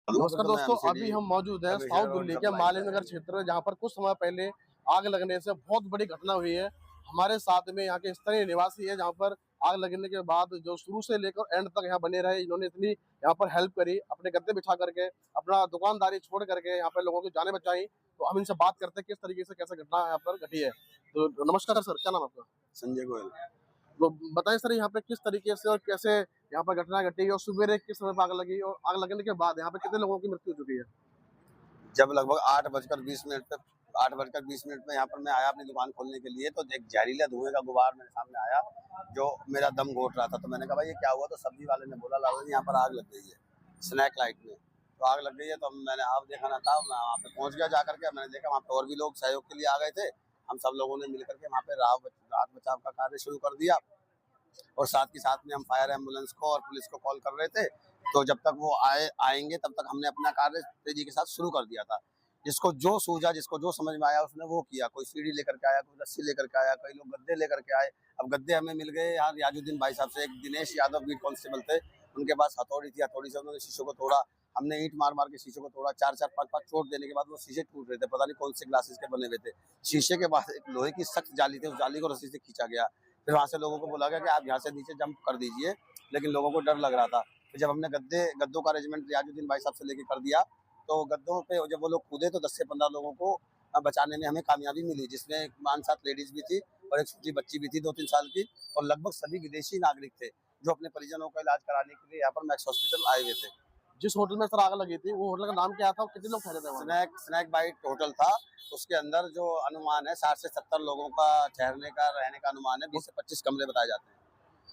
नमस्कार दोस्तों, अभी हम मौजूद हैं साउथ दिल्ली के मालिनी नगर क्षेत्र, जहां पर कुछ समय पहले आग लगने से बहुत बड़ी घटना हुई है। हमारे साथ में यहाँ के स्थानीय निवासी है, जहां पर आग लगने के बाद जो शुरू से लेकर एंड तक यहाँ बने रहे, इन्होंने इतनी यहाँ पर हेल्प करी, अपने गद्दे बिछा करके, अपना दुकानदारी छोड़ करके यहाँ पर लोगों की जानें बचाई। तो हम इनसे बात करते हैं किस तरीके से कैसे घटना यहाँ पर घटी है। तो नमस्कार सर, क्या नाम है आपका? संजय गोयल। तो बताएं सर, यहाँ पे किस तरीके से और कैसे यहाँ पर घटना घटी और सुबह किस समय पर आग लगी और आग लगने के बाद यहाँ पे कितने लोगों की मृत्यु हो चुकी है? जब लगभग 8 बजकर 20 मिनट पे यहाँ पर मैं आया अपनी दुकान खोलने के लिए, तो एक जहरीला धुएं का गुबार मेरे सामने आया जो मेरा दम घोट रहा था। तो मैंने कहा भाई ये क्या हुआ? तो सब्जी वाले ने बोला लाला जी यहाँ पर आग लग गई है, स्नैक लाइट में तो आग लग गई है। तो मैंने आप देखा ना था, मैं वहाँ पे पहुँच गया जा करके। मैंने देखा वहाँ पे और भी लोग सहयोग के लिए आ गए थे। हम सब लोगों ने मिल करके वहाँ पे राहत बचाव का कार्य शुरू कर दिया, और साथ ही साथ में हम फायर एम्बुलेंस को और पुलिस को कॉल कर रहे थे। तो जब तक वो आएंगे तब तक हमने अपना कार्य तेजी के साथ शुरू कर दिया था। जिसको जो सूझा, जिसको जो समझ में आया उसने वो किया। कोई सीढ़ी लेकर के आया, कोई रस्सी लेकर के आया, कई लोग गद्दे लेकर के आए। अब गद्दे हमें मिल गए यहाँ रियाजुद्दीन भाई साहब से। एक दिनेश यादव बीट कांस्टेबल थे, उनके पास हथौड़ी थी, हथौड़ी से उन्होंने शीशों को तोड़ा। हमने ईंट मार मार के शीशों को तोड़ा। 4-4, 5-5 चोट देने के बाद वो शीशे टूट रहे थे, पता नहीं कौन से ग्लासेस के बने हुए थे। शीशे के बाद एक लोहे की सख्त जाली थी, उस जाली को रस्सी से खींचा गया। फिर वहाँ से लोगों को बोला गया कि आप यहाँ से नीचे जंप कर दीजिए, लेकिन लोगों को डर लग रहा था। फिर जब हमने गद्दों का अरेंजमेंट रियाजुद्दीन भाई साहब से लेके कर दिया, तो गद्दों पे जब वो लोग कूदे तो 10 से 15 लोगों को बचाने में हमें कामयाबी मिली, जिसमें एक 5-7 लेडीज भी थी और एक छोटी बच्ची भी थी 2-3 साल की, और लगभग सभी विदेशी नागरिक थे जो अपने परिजनों का इलाज कराने के लिए यहाँ पर मैक्स हॉस्पिटल आए हुए थे। जिस होटल में सर आग लगी थी, वो होटल का नाम क्या था और कितने लोग ठहरे थे वहाँ? स्नैक बाइट होटल था। उसके अंदर जो अनुमान है 60 से 70 लोगों का ठहरने का, रहने का अनुमान है। 20 से 25 कमरे बताए जाते हैं।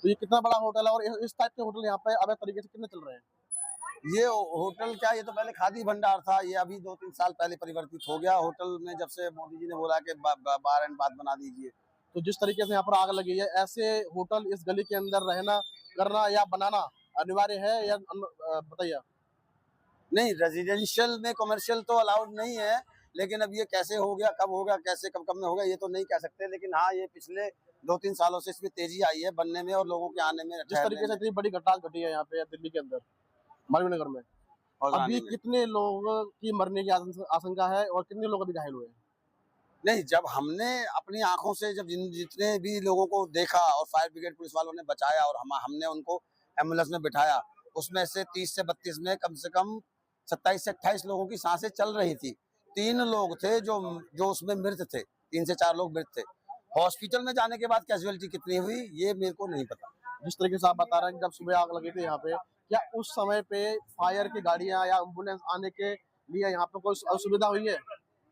तो ये कितना बड़ा होटल है और इस टाइप के होटल यहाँ पे अवैध तरीके से कितने चल रहे हैं? ये होटल क्या, ये तो पहले खादी भंडार था। ये अभी 2-3 साल पहले परिवर्तित हो गया होटल में, जब से मोदी जी ने बोला कि बार एंड बात बना दीजिए। तो जिस तरीके से यहाँ पर आग लगी है, ऐसे होटल इस गली के अंदर रहना, करना या बनाना अनिवार्य है या बताइए? नहीं, रेजिडेंशियल में कमर्शियल तो अलाउड नहीं है, लेकिन अब ये कैसे हो गया, कब होगा, कैसे कब में होगा, ये तो नहीं कह सकते। लेकिन हाँ, ये पिछले 2-3 सालों से इसमें तेजी आई है बनने में और लोगों के आने में। जिस तरीके से इतनी बड़ी घटना घटी है यहाँ पे दिल्ली के अंदर मालवीय नगर में, अभी कितने लोगों की मरने की आशंका है और कितने लोग अभी घायल हुए हैं? नहीं, जब हमने अपनी आंखों से जब जितने भी लोगों को देखा और फायर ब्रिगेड पुलिस वालों ने बचाया और हमने उनको एम्बुलेंस में बिठाया, उसमें से 30 से 32 में कम से कम 27 से 28 लोगों की सांसें चल रही थी। 3 लोग थे जो उसमें मृत थे, 3 से 4 लोग मृत थे। हॉस्पिटल में जाने के बाद कैजुअलिटी कितनी हुई ये मेरे को नहीं पता। जिस तरीके से आप बता रहे हैं कि जब सुबह आग लगी थी यहाँ पे, क्या उस समय पे फायर की गाड़ियां या एम्बुलेंस आने के लिए यहाँ पे कोई असुविधा हुई है?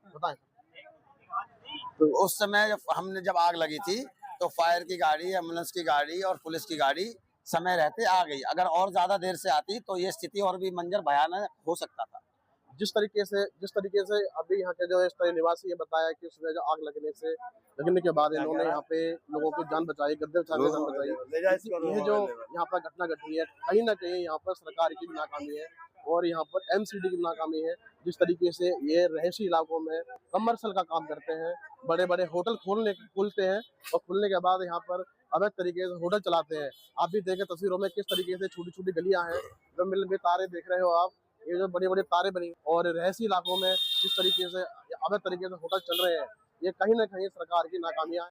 बताएं। तो उस समय जब आग लगी थी तो फायर की गाड़ी, एम्बुलेंस की गाड़ी और पुलिस की गाड़ी समय रहते आ गई। अगर और ज्यादा देर से आती तो ये स्थिति और भी मंजर भयानक हो सकता था। जिस तरीके से अभी यहाँ के जो स्थानीय निवासी ये बताया कि उसमें जो आग लगने के बाद इन्होंने यहाँ पे लोगों की जान बचाई, गद्दे बिछा के जान बचाई। ये जो यहाँ पर घटना घटी है, कहीं ना कहीं यहाँ पर सरकार की भी नाकामी है और यहाँ पर एमसीडी की नाकामी है। जिस तरीके से ये रहायशी इलाकों में कमर्शियल का काम करते हैं, बड़े बड़े होटल खुलते हैं और खुलने के बाद यहाँ पर अवैध तरीके से होटल चलाते हैं। आप भी देखें तस्वीरों में किस तरीके से छोटी छोटी गलियां हैं, जो मिल में तारे देख रहे हो आप, ये जो बड़े बड़े तारे बनी और रहायशी इलाकों में जिस तरीके से अवैध तरीके से होटल चल रहे हैं, ये कहीं ना कहीं सरकार की नाकामियां